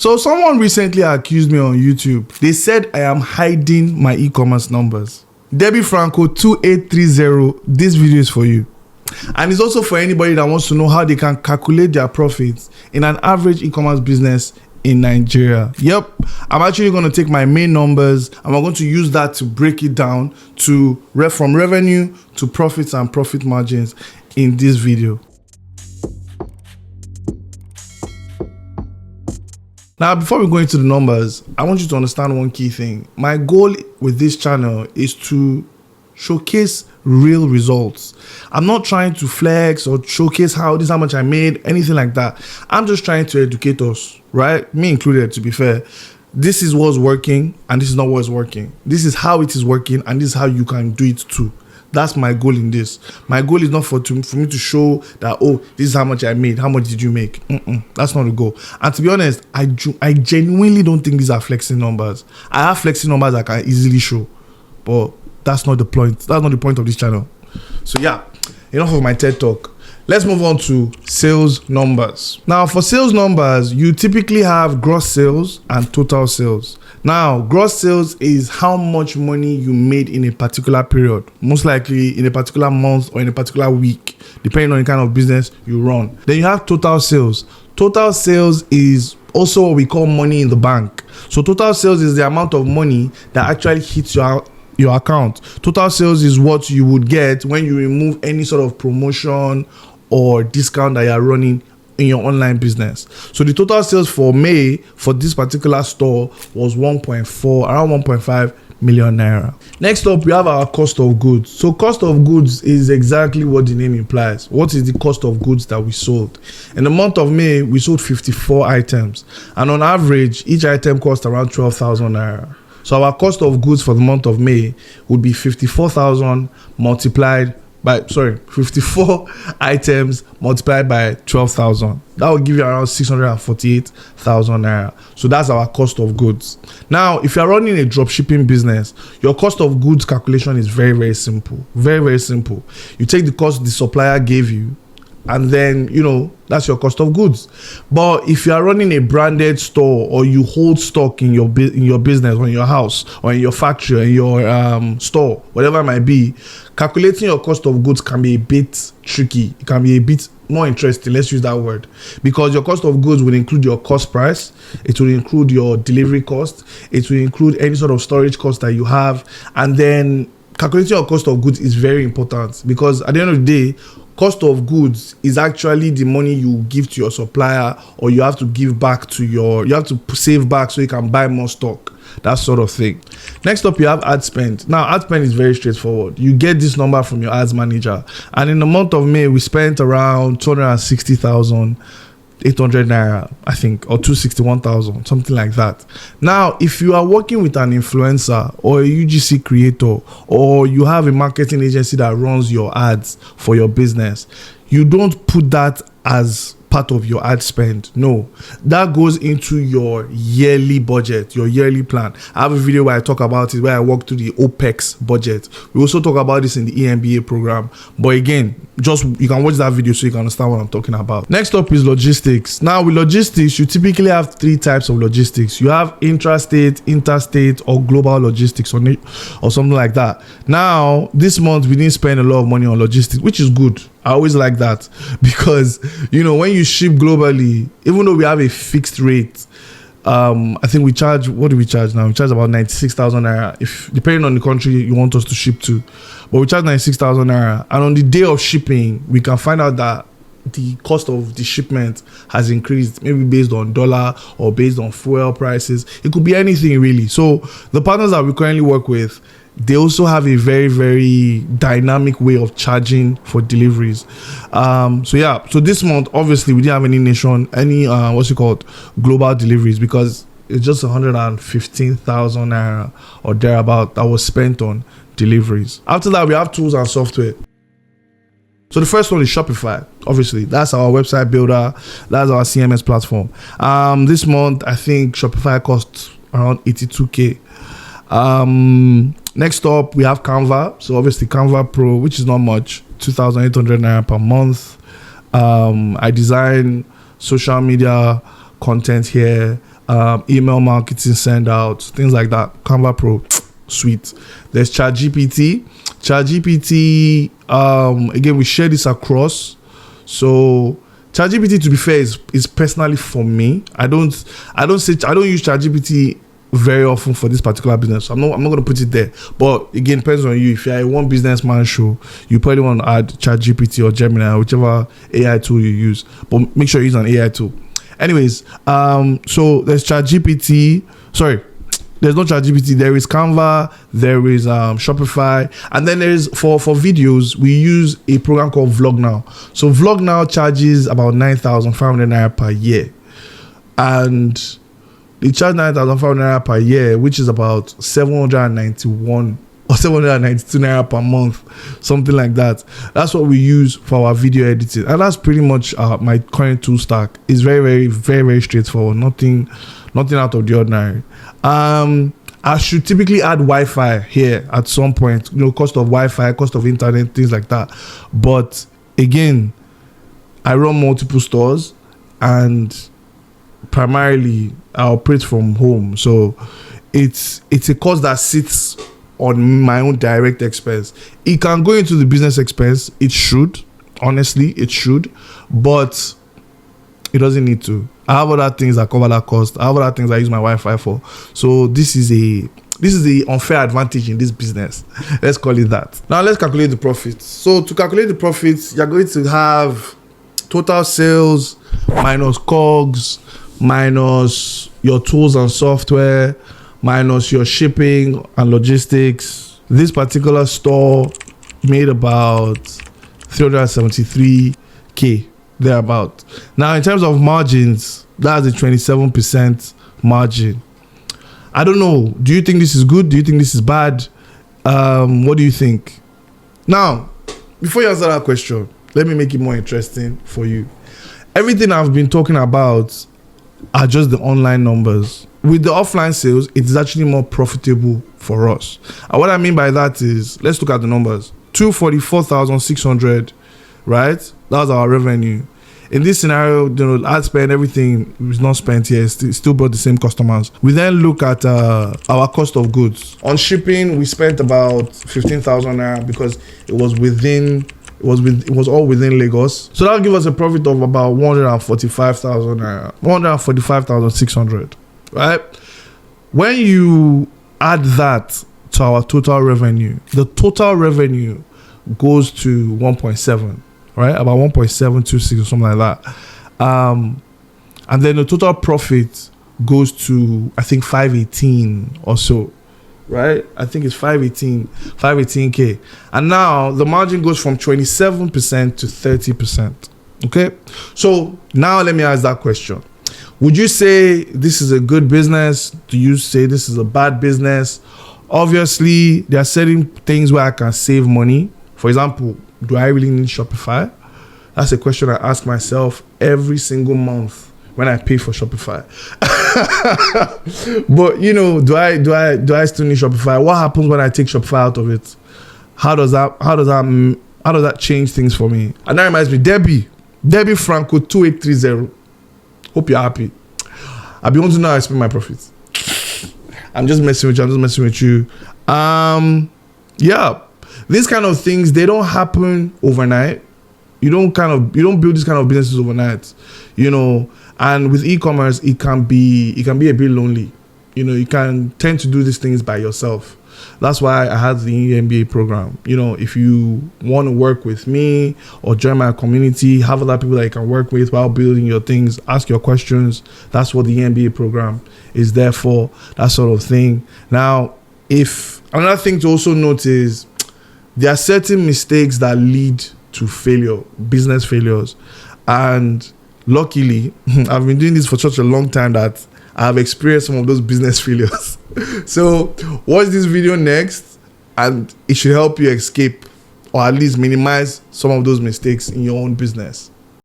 So someone recently accused me on YouTube. They said I am hiding my e-commerce numbers. Debbie Franco 2830, this video is for you. And it's also for anybody that wants to know how they can calculate their profits in an average e-commerce business in Nigeria. Yep, I'm actually going to take my main numbers and we're going to use that to break it down to from revenue to profits and profit margins in this video. Now, before we go into the numbers, I want you to understand one key thing. My goal with this channel is to showcase real results. I'm not trying to flex or showcase how much I made, anything like that. I'm just trying to educate us, right? Me included, to be fair. This is what's working and this is not what's working. This is how it is working and this is how you can do it too. That's my goal in this. My goal is not for me to show that, oh, this is how much I made. How much did you make? That's not the goal. And to be honest, I genuinely don't think these are flexing numbers. I have flexing numbers I can easily show, but that's not the point. That's not the point of this channel. So yeah, enough of my TED talk. Let's move on to sales numbers. Now, for sales numbers, you typically have gross sales and total sales. Now, gross sales is how much money you made in a particular period, most likely in a particular month or in a particular week, depending on the kind of business you run. Then you have total sales. Total sales is also what we call money in the bank. So total sales is the amount of money that actually hits your account. Total sales is what you would get when you remove any sort of promotion or discount that you're running in your online business. So the total sales for May for this particular store was around 1.5 million naira. Next up, we have our cost of goods. So cost of goods is exactly what the name implies. What is the cost of goods that we sold? In the month of May, we sold 54 items. And on average, each item cost around 12,000 naira. So our cost of goods for the month of May would be 54,000 multiplied by 54 items multiplied by 12,000. That will give you around 648,000 naira. So that's our cost of goods. Now, if you're running a dropshipping business, your cost of goods calculation is very, very simple. Very, very simple. You take the cost the supplier gave you, and then, that's your cost of goods. But if you are running a branded store or you hold stock in your business or in your house or in your factory or in your store, whatever it might be, calculating your cost of goods can be a bit tricky. It can be a bit more interesting. Let's use that word, because your cost of goods will include your cost price. It will include your delivery cost. It will include any sort of storage cost that you have. And then calculating your cost of goods is very important, because at the end of the day, cost of goods is actually the money you give to your supplier, or you have to give back to you have to save back so you can buy more stock, that sort of thing. Next up, you have ad spend. Now, ad spend is very straightforward. You get this number from your ads manager. And in the month of May, we spent around 260,800 naira, I think, or 261,000, something like that. Now, if you are working with an influencer or a UGC creator, or you have a marketing agency that runs your ads for your business, you don't put that as part of your ad spend. No, that goes into your yearly budget, your yearly plan. I have a video where I talk about it, where I walk through the OPEX budget. We also talk about this in the EMBA program. But again, you can watch that video so you can understand what I'm talking about. Next up is logistics. Now, with logistics, you typically have three types of logistics. You have intrastate, interstate, or global logistics, or something like that. Now, this month we didn't spend a lot of money on logistics, which is good. I always like that, because when you ship globally, even though we have a fixed rate, I think we charge, what do we charge now? We charge about 96,000 naira, depending on the country you want us to ship to. But we charge 96,000 naira, and on the day of shipping, we can find out that the cost of the shipment has increased, maybe based on dollar or based on fuel prices. It could be anything really. So the partners that we currently work with, they also have a very, very dynamic way of charging for deliveries. So this month, obviously, we didn't have any global deliveries, because it's just 115,000 naira or thereabout that was spent on deliveries. After that, we have tools and software. So the first one is Shopify. Obviously, that's our website builder. That's our CMS platform. This month, I think Shopify costs around 82K. Next up, we have Canva. So obviously Canva Pro, which is not much, 2,800 naira per month. I design social media content here. email marketing send out, things like that. Canva Pro, sweet. There's ChatGPT. Again, we share this across. So ChatGPT, to be fair, is personally for me. I don't use ChatGPT very often for this particular business. So I'm not going to put it there. But again, depends on you. If you're a one businessman show, you probably want to add ChatGPT or Gemini or whichever AI tool you use. But make sure you use an AI tool. Anyways, so there's ChatGPT. Sorry, there's no ChatGPT. There is Canva. There is Shopify, and then there is for videos we use a program called Vlognow. So Vlognow charges about 9,500 naira per year, and they charge 9,500 naira per year, which is about 791 or 792 naira per month, something like that. That's what we use for our video editing, and that's pretty much my current tool stack. It's very, very, very, very straightforward. Nothing out of the ordinary. I should typically add Wi-Fi here at some point. Cost of Wi-Fi, cost of internet, things like that. But again, I run multiple stores, and primarily I operate from home, so it's a cost that sits on my own direct expense. It can go into the business expense. It should, honestly, it should, but it doesn't need to. I have other things that cover that cost. I have other things I use my Wi-Fi for. So this is the unfair advantage in this business. Let's call it that. Now let's calculate the profits. So to calculate the profits, you're going to have total sales minus COGs, minus your tools and software, minus your shipping and logistics. This particular store made about 373K thereabout. Now in terms of margins, that's a 27% margin. I don't know. Do you think this is good? Do you think this is bad? What do you think? Now, before you answer that question, let me make it more interesting for you. Everything I've been talking about are just the online numbers. With the offline sales, it is actually more profitable for us. And what I mean by that is, let's look at the numbers. 244,600, right? That was our revenue. In this scenario, ad spend, everything is not spent here. Still brought the same customers. We then look at our cost of goods. On shipping, we spent about 15,000 naira because it was all within Lagos. So that'll give us a profit of about 145,000 naira, 145,600, right? When you add that to our total revenue, the total revenue goes to 1.7, right? About 1.726 or something like that. And then the total profit goes to, I think, 518 or so, right? I think it's 518K. And now the margin goes from 27% to 30%. Okay? So now let me ask that question. Would you say this is a good business? Do you say this is a bad business? Obviously, there are certain things where I can save money. For example, do I really need Shopify? That's a question I ask myself every single month when I pay for Shopify. But do I still need Shopify? What happens when I take Shopify out of it? How does that change things for me? And that reminds me, Debbie Franco 2830. Hope you're happy. I be want to know how I spend my profits. I'm just messing with you. Yeah. These kind of things, they don't happen overnight. You don't build these kind of businesses overnight, and with e-commerce, it can be a bit lonely. You can tend to do these things by yourself. That's why I had the MBA program. If you want to work with me or join my community, have other people that you can work with while building your things, ask your questions. That's what the MBA program is there for, that sort of thing. Now, if another thing to also note is there are certain mistakes that lead to failure, business failures. And luckily, I've been doing this for such a long time that I've experienced some of those business failures. So watch this video next, and it should help you escape or at least minimize some of those mistakes in your own business.